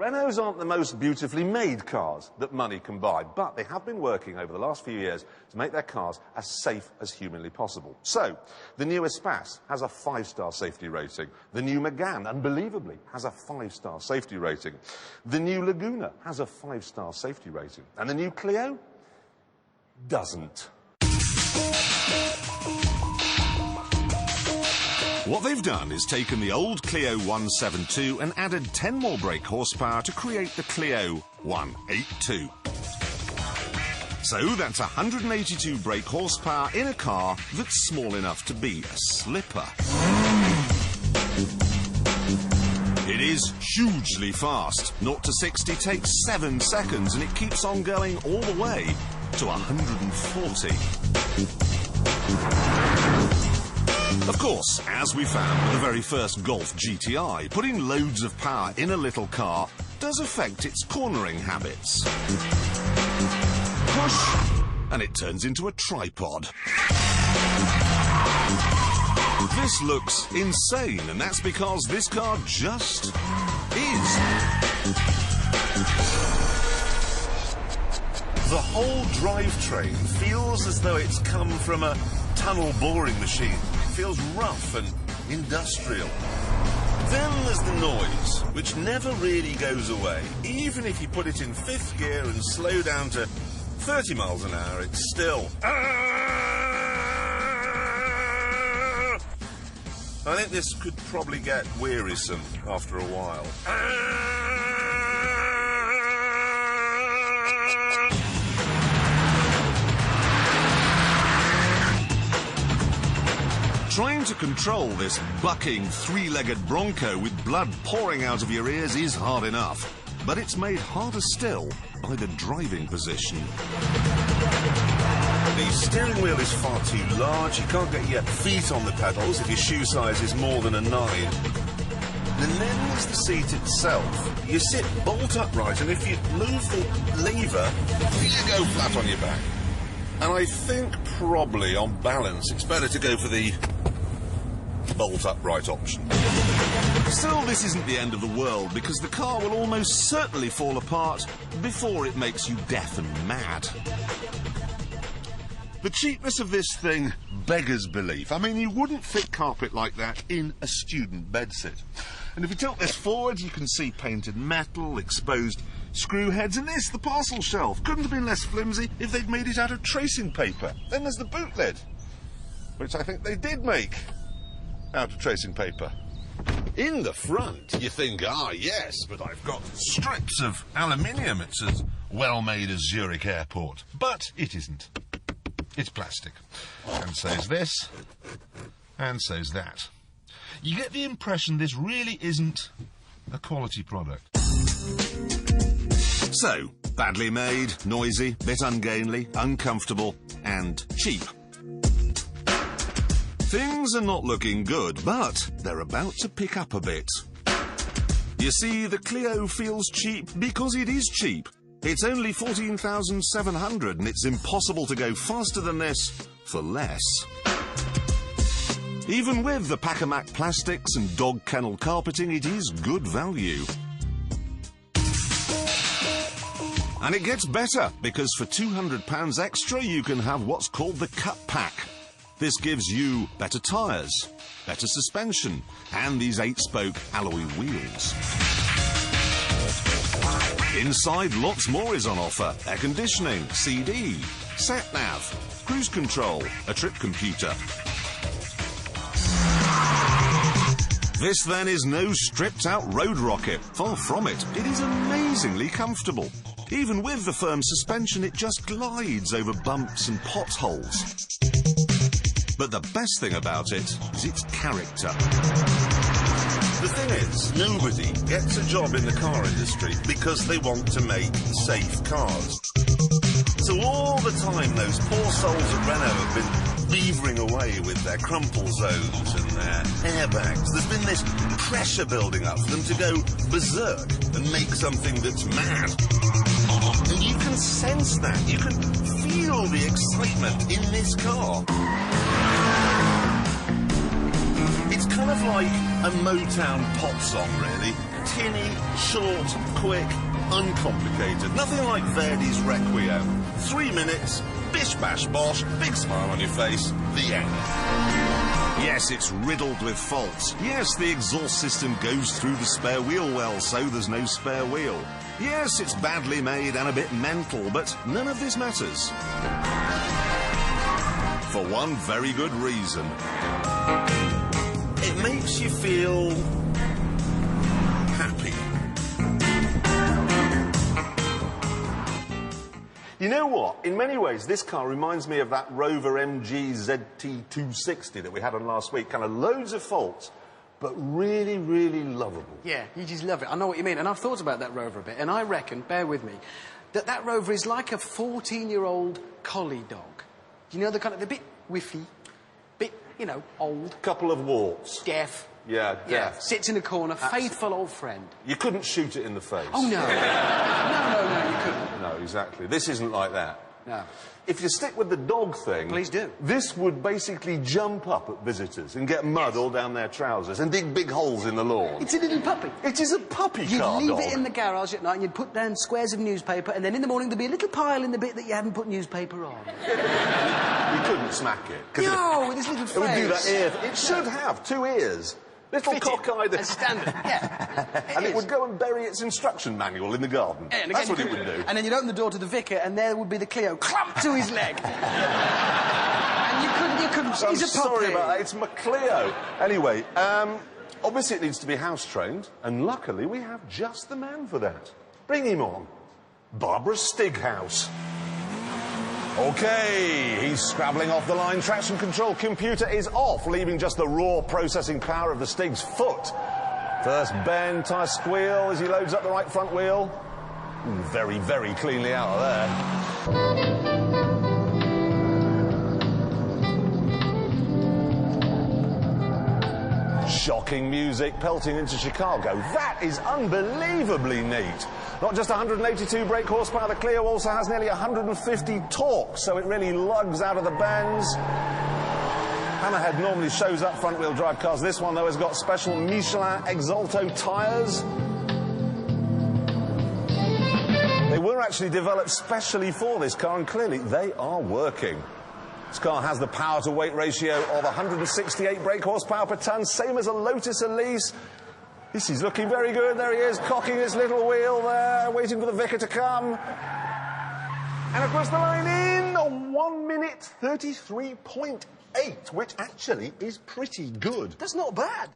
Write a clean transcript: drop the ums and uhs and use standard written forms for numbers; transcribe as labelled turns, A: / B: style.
A: Renaults aren't the most beautifully made cars that money can buy, but they have been working over the last few years to make their cars as safe as humanly possible. So, the new Espace has a 5-star safety rating. The new Megane, unbelievably, has a 5-star safety rating. The new Laguna has a 5-star safety rating. And the new Clio doesn't.
B: What they've done is taken the old Clio 172 and added 10 more brake horsepower to create the Clio 182. So that's 182 brake horsepower in a car that's small enough to be a slipper. It is hugely fast. 0 to 60 takes 7 seconds, and it keeps on going all the way to 140. Of course, as we found with the very first Golf GTI, putting loads of power in a little car does affect its cornering habits. Push, and it turns into a tripod. This looks insane, and that's because this car just is.
A: The whole drivetrain feels as though it's come from a tunnel boring machine. It feels rough and industrial. Then there's the noise, which never really goes away. Even if you put it in 5th gear and slow down to 30 miles an hour, it's still... I think this could probably get wearisome after a while.
B: Trying to control this bucking 3-legged Bronco with blood pouring out of your ears is hard enough, but it's made harder still by the driving position.
A: The steering wheel is far too large. You can't get your feet on the pedals if your shoe size is more than a 9. And then there's the seat itself. You sit bolt upright, and if you move the lever, you go flat on your back. And I think probably, on balance, it's better to go for the bolt upright option.
B: Still, this isn't the end of the world, because the car will almost certainly fall apart before it makes you deaf and mad.
A: The cheapness of this thing beggars belief. I mean, you wouldn't fit carpet like that in a student bedsit. And if you tilt this forward, you can see painted metal, exposed screw heads, and this, the parcel shelf, couldn't have been less flimsy if they'd made it out of tracing paper. Then there's the boot lid, which I think they did make out of tracing paper. In the front, you think, yes, but I've got strips of aluminium. It's as well made as Zurich Airport. But it isn't. It's plastic. And so's this, and so's that. You get the impression this really isn't a quality product.
B: So, badly made, noisy, bit ungainly, uncomfortable, and cheap. Things are not looking good, but they're about to pick up a bit. You see, the Clio feels cheap because it is cheap. It's only 14,700, and it's impossible to go faster than this for less. Even with the Pack-A-Mac plastics and dog kennel carpeting, it is good value. And it gets better, because for £200 extra, you can have what's called the Cut Pack. This gives you better tyres, better suspension, and these 8-spoke alloy wheels. Inside, lots more is on offer. Air conditioning, CD, sat-nav, cruise control, a trip computer. This, then, is no stripped-out road rocket. Far from it. It is amazingly comfortable. Even with the firm suspension, it just glides over bumps and potholes. But the best thing about it is its character.
A: The thing is, nobody gets a job in the car industry because they want to make safe cars. So all the time, those poor souls at Renault have been beavering away with their crumple zones and their airbags. There's been this pressure building up for them to go berserk and make something that's mad. And you can sense that. You can feel the excitement in this car. It's kind of like a Motown pop song, really.
B: tinny, short, quick, uncomplicated. Nothing like Verdi's Requiem. 3 minutes, bish bash bosh, big smile on your face, the end. Yes, it's riddled with faults. Yes, the exhaust system goes through the spare wheel well, so there's no spare wheel. Yes, it's badly made and a bit mental, but none of this matters. For one very good reason. It makes you feel happy.
A: You know what? In many ways, this car reminds me of that Rover MG ZT260 that we had on last week. Kind of loads of faults, but really, really lovable.
C: Yeah, you just love it. I know what you mean. And I've thought about that Rover a bit, and I reckon, bear with me, that Rover is like a 14-year-old collie dog. You know, the bit whiffy, bit, you know, old.
A: Couple of warts.
C: Deaf.
A: Yeah, deaf.
C: Yeah, sits in a corner, faithful old friend.
A: You couldn't shoot it in the face.
C: Oh, no. No, you couldn't.
A: No, exactly. This isn't like that.
C: No.
A: If you stick with the dog thing...
C: Please do.
A: This would basically jump up at visitors and get mud all down their trousers and dig big holes in the lawn.
C: It's a little puppy.
A: It is a puppy car
C: You'd leave
A: dog.
C: it in the garage at night and you'd put down squares of newspaper, and then in the morning there'd be a little pile in the bit that you hadn't put newspaper on.
A: You couldn't smack it.
C: No, with this little face.
A: It would do that ear... It should have 2 ears. Little cockeyed...
C: As standard, yeah.
A: And it would go and bury its instruction manual in the garden.
C: Yeah,
A: That's what it would do.
C: And then you'd open the door to the vicar, and there would be the Clio clamped to his leg. And you couldn't...
A: I'm
C: He's a puppy.
A: sorry about that. It's my Clio. Anyway, obviously it needs to be house-trained, and luckily we have just the man for that. Bring him on. Barbara Stighouse.
B: OK, he's scrabbling off the line. Traction control computer is off, leaving just the raw processing power of the Stig's foot. First bend, tyre squeal as he loads up the right front wheel. Ooh, very, very cleanly out of there. Shocking music pelting into Chicago. That is unbelievably neat. Not just 182 brake horsepower, the Clio also has nearly 150 torque, so it really lugs out of the bends. Hammerhead normally shows up front-wheel drive cars. This one, though, has got special Michelin Exalto tyres. They were actually developed specially for this car, and clearly they are working. This car has the power-to-weight ratio of 168 brake horsepower per tonne, same as a Lotus Elise. This is looking very good. There he is, cocking his little wheel there, waiting for the vicar to come. And across the line in, 1 minute 33.8, which actually is pretty good.
C: That's not bad.